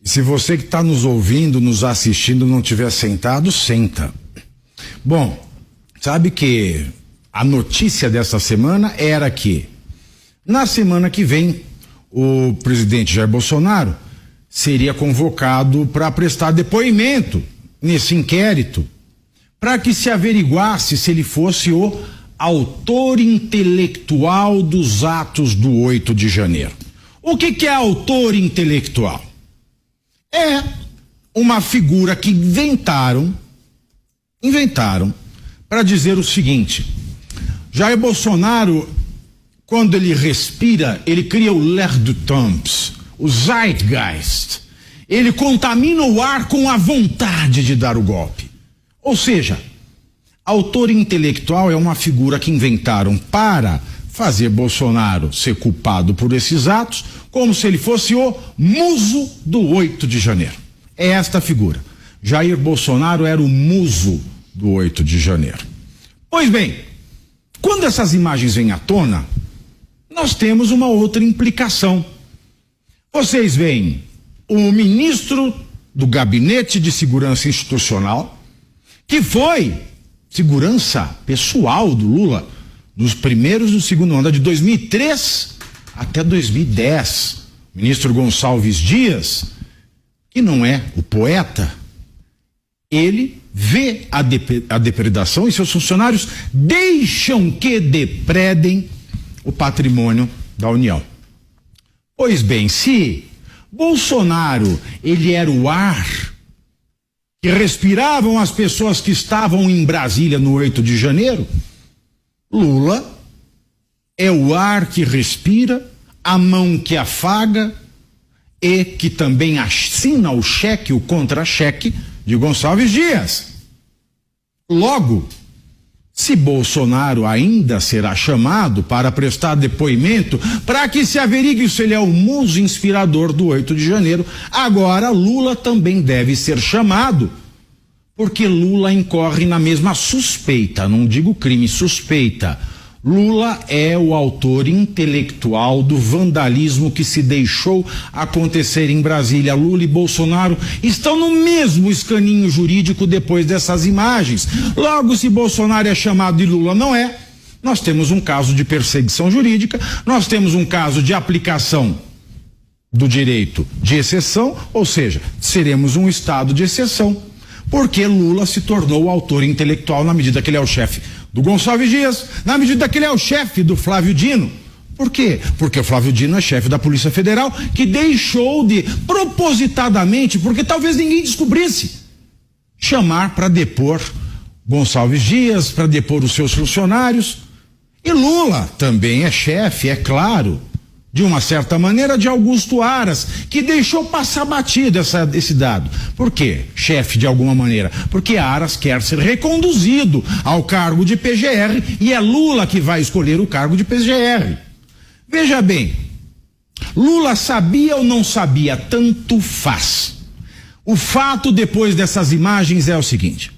Se você que está nos ouvindo, nos assistindo, não tiver sentado, senta. Bom, sabe que a notícia dessa semana era que na semana que vem o presidente Jair Bolsonaro seria convocado para prestar depoimento nesse inquérito, para que se averiguasse se ele fosse o autor intelectual dos atos do 8 de janeiro. O que é autor intelectual? É uma figura que inventaram para dizer o seguinte: Jair Bolsonaro, quando ele respira, ele cria o l'air du temps, o zeitgeist. Ele contamina o ar com a vontade de dar o golpe. Ou seja, autor intelectual é uma figura que inventaram para fazer Bolsonaro ser culpado por esses atos, como se ele fosse o muso do 8 de janeiro. É esta figura. Jair Bolsonaro era o muso do 8 de janeiro. Pois bem, quando essas imagens vêm à tona, nós temos uma outra implicação. Vocês veem o ministro do Gabinete de Segurança Institucional, que foi segurança pessoal do Lula, dos primeiros do segundo ano, de 2003 até 2010. O ministro Gonçalves Dias, que não é o poeta, ele vê a depredação e seus funcionários deixam que depredem o patrimônio da União. Pois bem, se Bolsonaro, ele era o ar que respiravam as pessoas que estavam em Brasília no 8 de janeiro, Lula é o ar que respira, a mão que afaga e que também assina o cheque, o contra-cheque de Gonçalves Dias. Logo, se Bolsonaro ainda será chamado para prestar depoimento, para que se averigue se ele é o muso inspirador do 8 de janeiro, agora Lula também deve ser chamado, porque Lula incorre na mesma suspeita, não digo crime, suspeita. Lula é o autor intelectual do vandalismo que se deixou acontecer em Brasília. Lula e Bolsonaro estão no mesmo escaninho jurídico depois dessas imagens. Logo, se Bolsonaro é chamado e Lula não é, nós temos um caso de perseguição jurídica, nós temos um caso de aplicação do direito de exceção, ou seja, seremos um estado de exceção, porque Lula se tornou o autor intelectual na medida que ele é o chefe do Gonçalves Dias, na medida que ele é o chefe do Flávio Dino. Por quê? Porque o Flávio Dino é chefe da Polícia Federal, que deixou de, propositadamente, porque talvez ninguém descobrisse, chamar para depor Gonçalves Dias, para depor os seus funcionários. E Lula também é chefe, é claro, de uma certa maneira, de Augusto Aras, que deixou passar batido esse dado. Por quê? Chefe de alguma maneira. Porque Aras quer ser reconduzido ao cargo de PGR e é Lula que vai escolher o cargo de PGR. Veja bem, Lula sabia ou não sabia, tanto faz. O fato depois dessas imagens é o seguinte: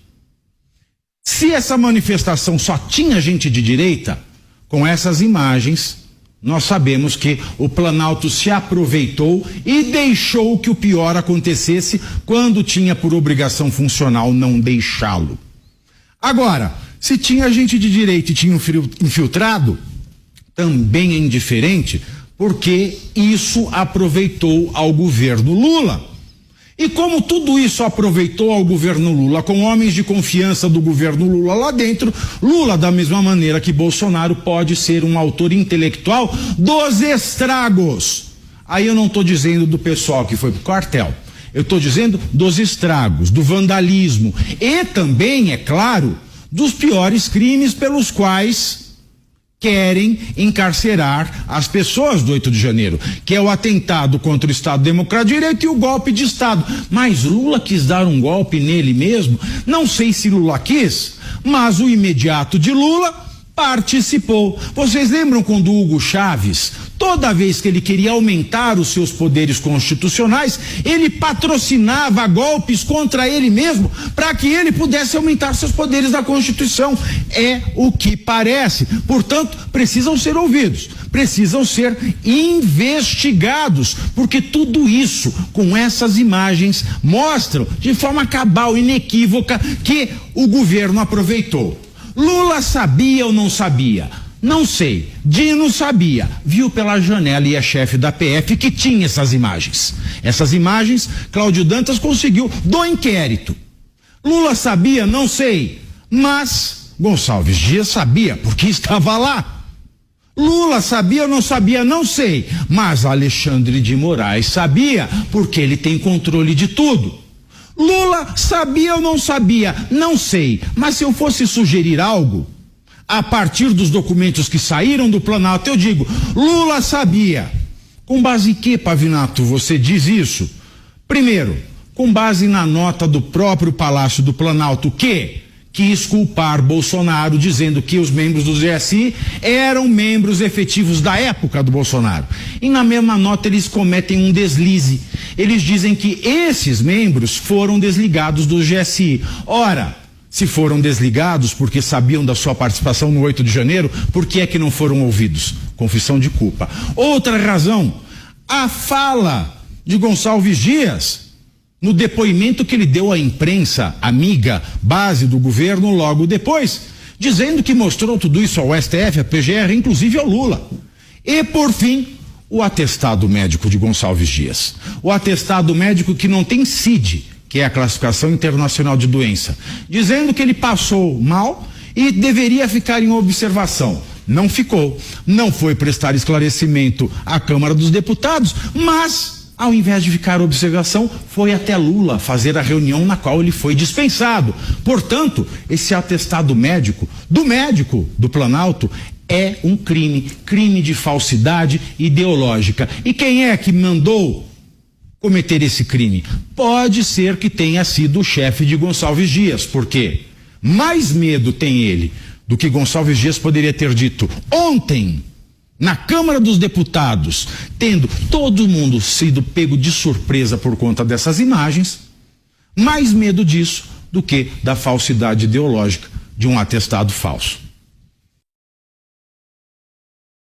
se essa manifestação só tinha gente de direita, com essas imagens nós sabemos que o Planalto se aproveitou e deixou que o pior acontecesse quando tinha por obrigação funcional não deixá-lo. Agora, se tinha gente de direita e tinha infiltrado, também é indiferente, porque isso aproveitou ao governo Lula. E como tudo isso aproveitou ao governo Lula, com homens de confiança do governo Lula lá dentro, Lula, da mesma maneira que Bolsonaro, pode ser um autor intelectual dos estragos. Aí eu não estou dizendo do pessoal que foi pro quartel, eu estou dizendo dos estragos, do vandalismo e também, é claro, dos piores crimes pelos quais querem encarcerar as pessoas do 8 de janeiro, que é o atentado contra o Estado Democrático de Direito e o golpe de Estado. Mas Lula quis dar um golpe nele mesmo? Não sei se Lula quis, mas o imediato de Lula participou. Vocês lembram quando Hugo Chávez, toda vez que ele queria aumentar os seus poderes constitucionais, ele patrocinava golpes contra ele mesmo para que ele pudesse aumentar seus poderes da Constituição? É o que parece. Portanto, precisam ser ouvidos. precisam ser investigados, porque tudo isso, com essas imagens, mostram de forma cabal, inequívoca, que o governo aproveitou. Lula sabia ou não sabia? Não sei. Dino sabia, viu pela janela e é chefe da PF que tinha essas imagens. Essas imagens, Cláudio Dantas conseguiu do inquérito. Lula sabia? Não sei. Mas Gonçalves Dias sabia, porque estava lá. Lula sabia ou não sabia? Não sei. Mas Alexandre de Moraes sabia, porque ele tem controle de tudo. Lula sabia ou não sabia? Não sei. Mas se eu fosse sugerir algo, a partir dos documentos que saíram do Planalto, eu digo, Lula sabia. Com base em que, Pavinato, você diz isso? Primeiro, com base na nota do próprio Palácio do Planalto, que quis culpar Bolsonaro, dizendo que os membros do GSI eram membros efetivos da época do Bolsonaro. E na mesma nota eles cometem um deslize. Eles dizem que esses membros foram desligados do GSI. Ora, se foram desligados porque sabiam da sua participação no 8 de janeiro, por que é que não foram ouvidos? Confissão de culpa. Outra razão, a fala de Gonçalves Dias no depoimento que ele deu à imprensa amiga, base do governo, logo depois, dizendo que mostrou tudo isso ao STF, à PGR, inclusive ao Lula. E, por fim, o atestado médico de Gonçalves Dias. O atestado médico que não tem CID, que é a classificação internacional de doença, dizendo que ele passou mal e deveria ficar em observação. Não ficou. Não foi prestar esclarecimento à Câmara dos Deputados, mas, ao invés de ficar em observação, foi até Lula fazer a reunião na qual ele foi dispensado. Portanto, esse atestado médico do Planalto é um crime de falsidade ideológica. E quem é que mandou cometer esse crime? Pode ser que tenha sido o chefe de Gonçalves Dias, porque mais medo tem ele do que Gonçalves Dias poderia ter dito ontem na Câmara dos Deputados, tendo todo mundo sido pego de surpresa por conta dessas imagens, mais medo disso do que da falsidade ideológica de um atestado falso.